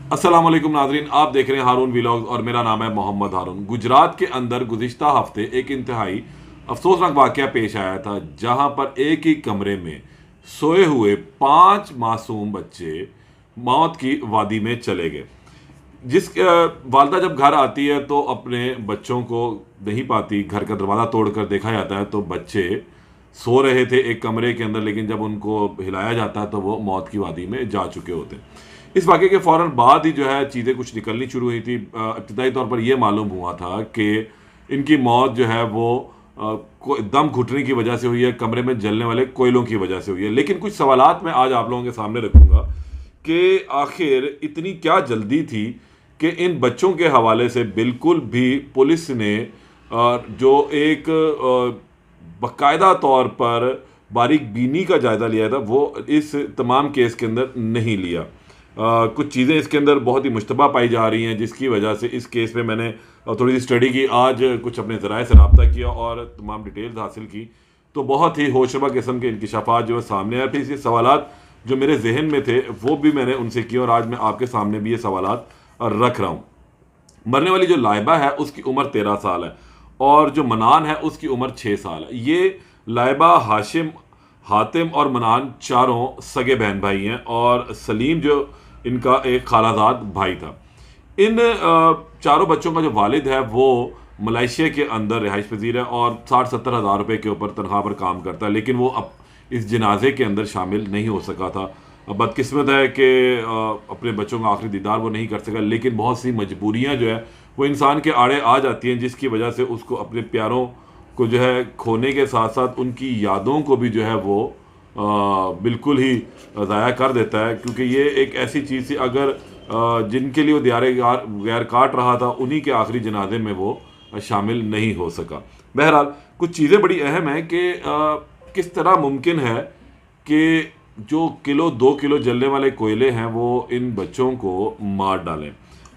अस्सलाम वालेकुम नाजरीन, आप देख रहे हैं हारून व्लॉग्स और मेरा नाम है मोहम्मद हारून। गुजरात के अंदर गुज़िश्ता हफ्ते एक इंतहाई अफसोसनाक वाक़या पेश आया था, जहां पर एक ही कमरे में सोए हुए 5 मासूम बच्चे मौत की वादी में चले गए। वालदा जब घर आती है तो अपने बच्चों को नहीं पाती, घर का दरवाज़ा तोड़कर देखा जाता है तो बच्चे सो रहे थे एक कमरे के अंदर, लेकिन जब उनको हिलाया जाता है तो वो मौत की वादी में जा चुके होते हैं। इस वाक़े के फ़ौरन बाद ही जो है चीज़ें कुछ निकलनी शुरू हुई थी। इब्तदाई तौर पर यह मालूम हुआ था कि इनकी मौत जो है वो दम घुटने की वजह से हुई है, कमरे में जलने वाले कोयलों की वजह से हुई है। लेकिन कुछ सवालात मैं आज आप लोगों के सामने रखूंगा कि आखिर इतनी क्या जल्दी थी कि इन बच्चों के हवाले से बिल्कुल भी पुलिस ने जो एक बाकायदा तौर पर बारीक बीनी का जायज़ा लिया था वो इस तमाम केस के अंदर नहीं लिया। कुछ चीज़ें इसके अंदर बहुत ही मुश्तबा पाई जा रही हैं, जिसकी वजह से इस केस में मैंने थोड़ी सी स्टडी की, आज कुछ अपने ज़राए से रब्ता किया और तमाम डिटेल्स हासिल की, तो बहुत ही होशरुबा किस्म के इंकशाफात जो है सामने आए। फिर इसके सवालात जो मेरे जहन में थे वो भी मैंने उनसे किए और आज मैं आपके सामने भी ये सवालात रख रहा हूँ। मरने वाली जो लाइबा है उसकी उम्र 13 साल है और जो मनान है उसकी उम्र 6 साल है। ये लाइबा, हाशिम, हातिम और मनान चारों सगे बहन भाई हैं और सलीम जो इनका एक खालाजाद भाई था। इन चारों बच्चों का जो वालिद है वो मलेशिया के अंदर रिहाइश पजीर है और 60-70 हज़ार रुपये के ऊपर तनख्वाह पर काम करता है, लेकिन वो अब इस जनाजे के अंदर शामिल नहीं हो सका था। अब बदकिस्मत है कि अपने बच्चों का आखिरी दीदार वो नहीं कर सका, लेकिन बहुत सी मजबूरियाँ जो है वो इंसान के आड़े आ जाती हैं, जिसकी वजह से उसको अपने प्यारों को जो है खोने के साथ साथ उनकी यादों को भी जो है वो बिल्कुल ही ज़ाया कर देता है। क्योंकि ये एक ऐसी चीज़ थी, अगर जिनके लिए वो दियारे गैर काट रहा था उन्हीं के आखिरी जनाजे में वो शामिल नहीं हो सका। बहरहाल कुछ चीज़ें बड़ी अहम हैं कि किस तरह मुमकिन है कि जो किलो 2 किलो जलने वाले कोयले हैं वो इन बच्चों को मार डालें।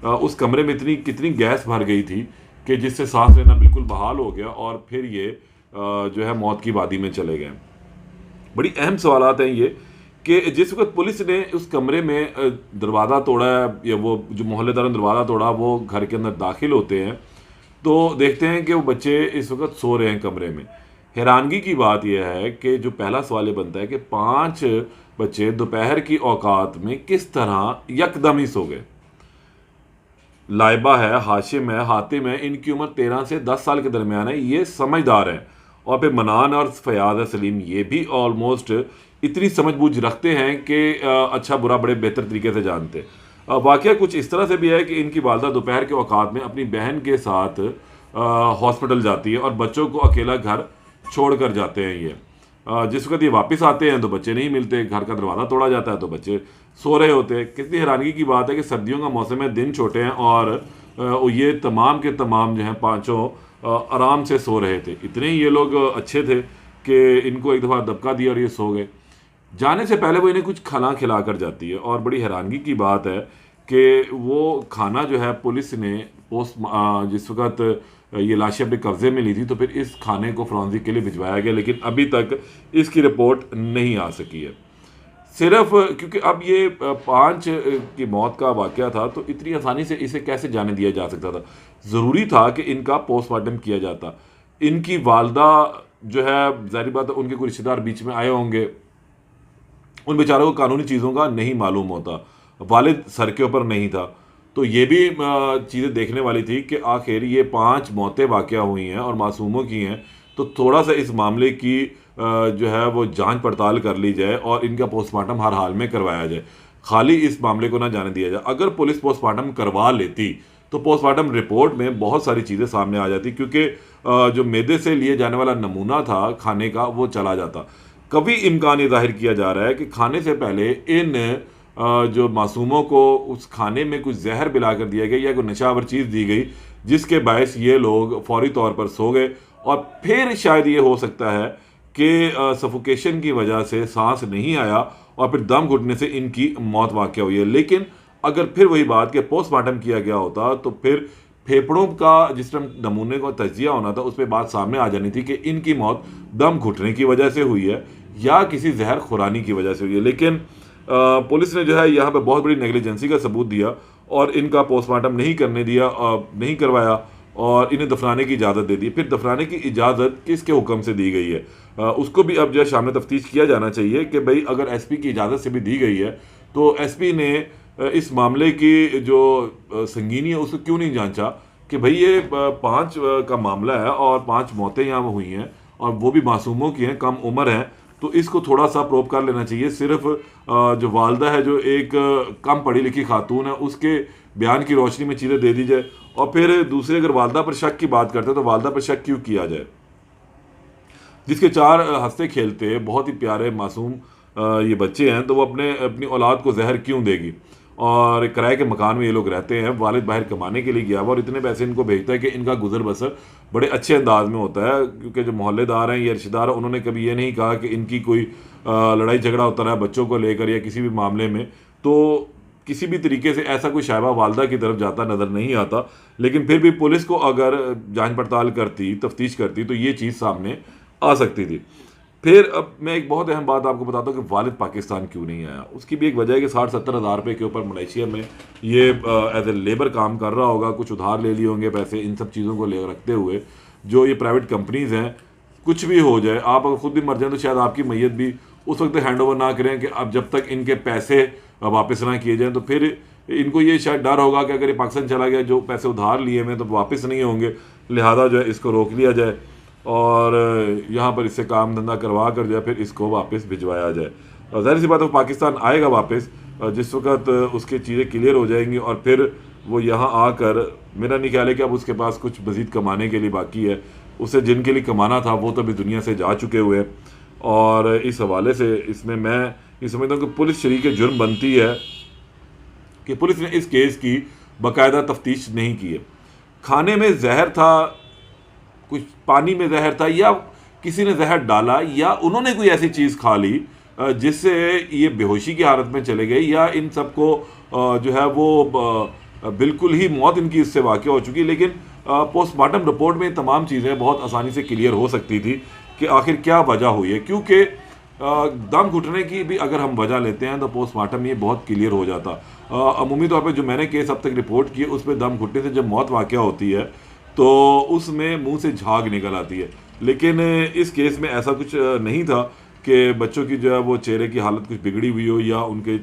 उस कमरे में इतनी कितनी गैस भर गई थी कि जिससे सांस लेना बिल्कुल बहाल हो गया और फिर ये जो है मौत की वादी में चले गए। बड़ी अहम सवालात हैं ये कि जिस वक्त पुलिस ने उस कमरे में दरवाज़ा तोड़ा है, या वो जो मोहल्लेदारों ने दरवाज़ा तोड़ा, वो घर के अंदर दाखिल होते हैं तो देखते हैं कि वो बच्चे इस वक्त सो रहे हैं कमरे में। हैरानगी की बात यह है कि जो पहला सवाल ये बनता है कि 5 बच्चे दोपहर की औकात में किस तरह यकदम ही सो गए। लाइबा है, हाशिम है, हातिम है, इनकी उम्र 13 से 10 साल के दरमियान है, ये समझदार हैं। और फिर मनान और फयाज है, सलीम, ये भी ऑलमोस्ट इतनी समझ बूझ रखते हैं कि अच्छा बुरा बड़े बेहतर तरीके से जानते। वाकया कुछ इस तरह से भी है कि इनकी वालदा दोपहर के औकात में अपनी बहन के साथ हॉस्पिटल जाती है और बच्चों को अकेला घर छोड़ कर जाते हैं ये। जिस वक्त ये वापस आते हैं तो बच्चे नहीं मिलते, घर का दरवाज़ा तोड़ा जाता है तो बच्चे सो रहे होते हैं। कितनी हैरानगी की बात है कि सर्दियों का मौसम है, दिन छोटे हैं और ये तमाम के तमाम जो हैं पाँचों आराम से सो रहे थे। इतने ही ये लोग अच्छे थे कि इनको एक दफ़ा दबका दिया और ये सो गए। जाने से पहले वो इन्हें कुछ खाना खिला कर जाती है और बड़ी हैरानगी की बात है कि वो खाना जो है पुलिस ने जिस वक्त ये लाशें अपने कब्जे में ली थी तो फिर इस खाने को फॉरेंसिक के लिए भिजवाया गया, लेकिन अभी तक इसकी रिपोर्ट नहीं आ सकी है। सिर्फ क्योंकि अब ये 5 की मौत का वाक़या था तो इतनी आसानी से इसे कैसे जाने दिया जा सकता था। ज़रूरी था कि इनका पोस्टमार्टम किया जाता। इनकी वालदा जो है, ज़ाहिर बात है उनके कोई रिश्तेदार बीच में आए होंगे, उन बेचारों को कानूनी चीज़ों का नहीं मालूम होता, वालिद सर के ऊपर नहीं था। तो ये भी चीज़ें देखने वाली थी कि आखिर ये 5 मौतें वाक़या हुई हैं और मासूमों की हैं, तो थोड़ा सा इस मामले की जो है वो जांच पड़ताल कर ली जाए और इनका पोस्टमार्टम हर हाल में करवाया जाए। खाली इस मामले को ना जाने दिया जाए। अगर पुलिस पोस्टमार्टम करवा लेती तो पोस्टमार्टम रिपोर्ट में बहुत सारी चीज़ें सामने आ जाती, क्योंकि जो मैदे से लिए जाने वाला नमूना था खाने का वो चला जाता। कभी इम्कान ये जाहिर किया जा रहा है कि खाने से पहले इन जो मासूमों को उस खाने में कुछ जहर पिलाकर दिया गया या कोई नशावर चीज़ दी गई जिसके बायस ये लोग फौरी तौर पर सो गए और फिर शायद ये हो सकता है कि सफोकेशन की वजह से सांस नहीं आया और फिर दम घुटने से इनकी मौत वाक़या हुई है। लेकिन अगर फिर वही बात कि पोस्टमार्टम किया गया होता तो फिर फेफड़ों का जिस तरह नमूने का तजिया होना था उस पर बात सामने आ जानी थी कि इनकी मौत दम घुटने की वजह से हुई है या किसी जहर खुरानी की वजह से हुई है। लेकिन पुलिस ने जो है यहाँ पे बहुत बड़ी नेग्लिजेंसी का सबूत दिया और इनका पोस्टमार्टम नहीं करने दिया, नहीं करवाया और इन्हें दफनाने की इजाज़त दे दी। फिर दफनाने की इजाज़त किसके हुक्म से दी गई है, उसको भी अब जो है शाम में तफ्तीश किया जाना चाहिए कि भाई अगर एसपी की इजाज़त से भी दी गई है तो एसपी ने इस मामले की जो संगीनी है उसको क्यों नहीं जांचा कि भाई ये 5 का मामला है और 5 मौतें यहाँ हुई हैं और वो भी मासूमों की हैं, कम उम्र हैं, तो इसको थोड़ा सा प्रोब कर लेना चाहिए। सिर्फ जो वालदा है, जो एक कम पढ़ी लिखी खातून है, उसके बयान की रोशनी में चीज़ें दे दी जाए। और फिर दूसरे अगर वालदा पर शक की बात करते हैं तो वालदा पर शक क्यों किया जाए, जिसके 4 हंसते खेलते बहुत ही प्यारे मासूम ये बच्चे हैं, तो वो अपनी औलाद को जहर क्यों देगी। और किराए के मकान में ये लोग रहते हैं, वालिद बाहर कमाने के लिए गया हुआ और इतने पैसे इनको भेजता है कि इनका गुजर बसर बड़े अच्छे अंदाज में होता है, क्योंकि जो मोहल्लेदार हैं या रिश्तेदार हैं उन्होंने कभी ये नहीं कहा कि इनकी कोई लड़ाई झगड़ा होता रहा बच्चों को लेकर या किसी भी मामले में। तो किसी भी तरीके से ऐसा कोई शायबा वालदा की तरफ जाता नज़र नहीं आता। लेकिन फिर भी पुलिस को अगर जांच पड़ताल करती, तफ्तीश करती, तो ये चीज़ सामने आ सकती थी। फिर अब मैं एक बहुत अहम बात आपको बताता हूँ कि वालिद पाकिस्तान क्यों नहीं आया। उसकी भी एक वजह है कि 60-70 हज़ार रुपये के ऊपर मलेशिया में ये एज ए लेबर काम कर रहा होगा, कुछ उधार ले लिए होंगे पैसे, इन सब चीज़ों को ले रखते हुए। जो ये प्राइवेट कंपनीज़ हैं, कुछ भी हो जाए, आप अगर खुद भी मर जाए तो शायद आपकी मैयत भी उस वक्त हैंड ओवर ना करें कि अब जब तक इनके पैसे वापस ना किए जाएँ। तो फिर इनको ये शायद डर होगा कि अगर ये पाकिस्तान चला गया, जो पैसे उधार लिए हुए तो वापस नहीं होंगे, लिहाजा जो है इसको रोक लिया जाए और यहाँ पर इससे काम धंधा करवा कर जो है फिर इसको वापस भिजवाया जाए। और ज़ाहिर सी बात है वो पाकिस्तान आएगा वापस जिस वक्त उसकी चीज़ें क्लियर हो जाएंगी और फिर वो यहाँ आकर, मेरा नहीं ख्याल है कि अब उसके पास कुछ मज़ीद कमाने के लिए बाकी है। उसे जिनके लिए कमाना था वो तो अभी दुनिया से जा चुके हुए हैं। और इस हवाले से इसमें मैं ये समझता हूँ कि पुलिस शरीक जुर्म बनती है कि पुलिस ने इस केस की बाकायदा तफ्तीश नहीं की है। खाने में जहर था, कुछ पानी में जहर था, या किसी ने जहर डाला, या उन्होंने कोई ऐसी चीज़ खा ली जिससे ये बेहोशी की हालत में चले गए, या इन सबको जो है वो बिल्कुल ही मौत इनकी इससे वाक़ हो चुकी। लेकिन पोस्टमार्टम रिपोर्ट में तमाम चीज़ें बहुत आसानी से क्लियर हो सकती थी कि आखिर क्या वजह हुई है, क्योंकि दम घुटने की भी अगर हम वजह लेते हैं तो पोस्टमार्टम में ये बहुत क्लियर हो जाता। अमूमी तौर पर जो मैंने केस अब तक रिपोर्ट किए उसमें दम घुटने से जब मौत वाक़ होती है तो उसमें मुंह से झाग निकल आती है। लेकिन इस केस में ऐसा कुछ नहीं था कि बच्चों की जो है वो चेहरे की हालत कुछ बिगड़ी हुई हो या उनके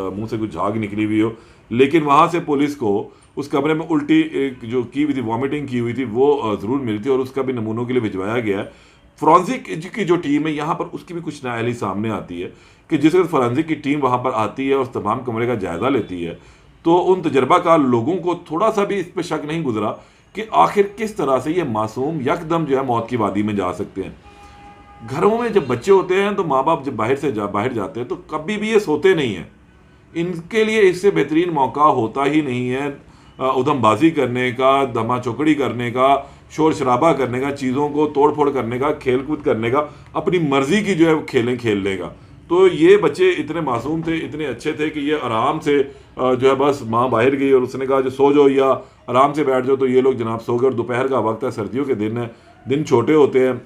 मुंह से कुछ झाग निकली हुई हो। लेकिन वहाँ से पुलिस को उस कमरे में उल्टी जो की हुई थी, वॉमिटिंग की हुई थी, वो ज़रूर मिली थी और उसका भी नमूनों के लिए भिजवाया गया है। फॉरेंसिक की जो टीम है यहाँ पर, उसकी भी कुछ नाअहली सामने आती है कि जिस वक्त फॉरेंसिक की टीम वहाँ पर आती है और तमाम कमरे का जायज़ा लेती है तो उन तजर्बाकार लोगों को थोड़ा सा भी इस पर शक नहीं गुजरा कि आखिर किस तरह से ये मासूम यकदम जो है मौत की वादी में जा सकते हैं। घरों में जब बच्चे होते हैं तो माँ बाप जब बाहर जाते हैं तो कभी भी ये सोते नहीं हैं। इनके लिए इससे बेहतरीन मौका होता ही नहीं है उधमबाजी करने का, दमा चौकड़ी करने का, शोर शराबा करने का, चीज़ों को तोड़ फोड़ करने का, खेल कूद करने का, अपनी मर्जी की जो है खेलने का। तो ये बच्चे इतने मासूम थे, इतने अच्छे थे कि ये आराम से जो है बस माँ बाहर गई और उसने कहा जो सो जाओ या आराम से बैठ जाओ, तो ये लोग जनाब सो गए। और दोपहर का वक्त है, सर्दियों के दिन है, दिन छोटे होते हैं,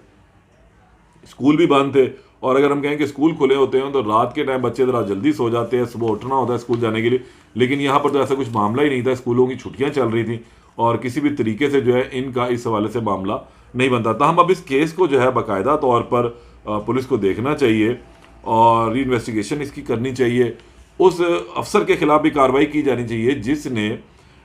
स्कूल भी बंद थे। और अगर हम कहें कि स्कूल खुले होते हैं तो रात के टाइम बच्चे ज़रा जल्दी सो जाते हैं, सुबह उठना होता है स्कूल जाने के लिए। लेकिन यहाँ पर तो ऐसा कुछ मामला ही नहीं था, स्कूलों की छुट्टियाँ चल रही थी और किसी भी तरीके से जो है इनका इस हवाले से मामला नहीं बनता था। हम अब इस केस को जो है बाकायदा तौर पर पुलिस को देखना चाहिए और री इन्वेस्टिगेशन इसकी करनी चाहिए। उस अफसर के खिलाफ भी कार्रवाई की जानी चाहिए जिसने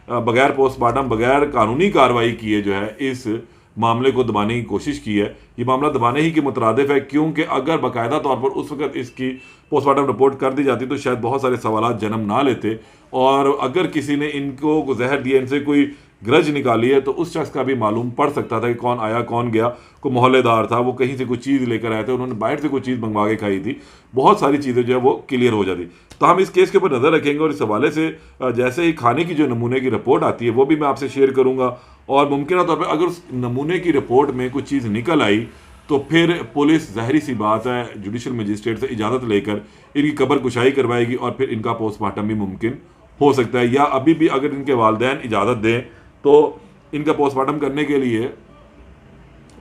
बगैर पोस्टमार्टम, बगैर कानूनी कार्रवाई किए जो है इस मामले को दबाने की कोशिश की है। ये मामला दबाने ही के मुतरादिफ है, क्योंकि अगर बाकायदा तौर पर उस वक्त इसकी पोस्टमार्टम रिपोर्ट कर दी जाती तो शायद बहुत सारे सवालात जन्म ना लेते। और अगर किसी ने इनको जहर दिया, इनसे कोई ग्रज निकाली है, तो उस शख्स का भी मालूम पड़ सकता था कि कौन आया कौन गया। कोई मोहल्लेदार था, वो कहीं से कोई चीज़ लेकर आए थे, उन्होंने बाहर से कोई चीज़ मंगवा के खाई थी, बहुत सारी चीज़ें जो है वो क्लियर हो जाती। तो हम इस केस के ऊपर नज़र रखेंगे और इस हवाले से जैसे ही खाने की जो नमूने की रिपोर्ट आती है वो भी मैं आपसे शेयर करूँगा। और मुमकिन तौर पर अगर उस नमूने की रिपोर्ट में कुछ चीज़ निकल आई तो फिर पुलिस ज़ाहिरी सी बात है जुडिशल मजिस्ट्रेट से इजाज़त लेकर इनकी कब्र कुशाई करवाएगी और फिर इनका पोस्टमार्टम भी मुमकिन हो सकता है। या अभी भी अगर इनके वालिदैन इजाज़त दें तो इनका पोस्टमार्टम करने के लिए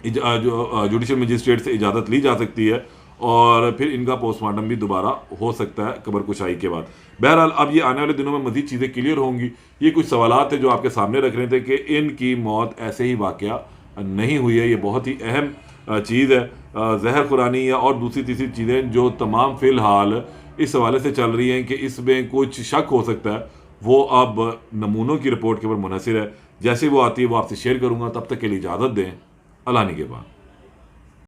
जो जुडिशल मजिस्ट्रेट से इजाज़त ली जा सकती है और फिर इनका पोस्टमार्टम भी दोबारा हो सकता है कब्र कुशाई के बाद। बहरहाल अब ये आने वाले दिनों में मज़ीद चीज़ें क्लियर होंगी। ये कुछ सवालात थे जो आपके सामने रख रहे थे कि इनकी मौत ऐसे ही वाक़या नहीं हुई है। ये बहुत ही अहम चीज़ है। जहर खुरानी या और दूसरी तीसरी चीज़ें जो तमाम फ़िलहाल इस हवाले से चल रही हैं कि इसमें कुछ शक हो सकता है, वो अब नमूनों की रिपोर्ट के ऊपर मुनहसर है। जैसे वो आती है वो आपसे शेयर करूँगा। तब तक के लिए इजाज़त दें। अल्लाह निगहबान।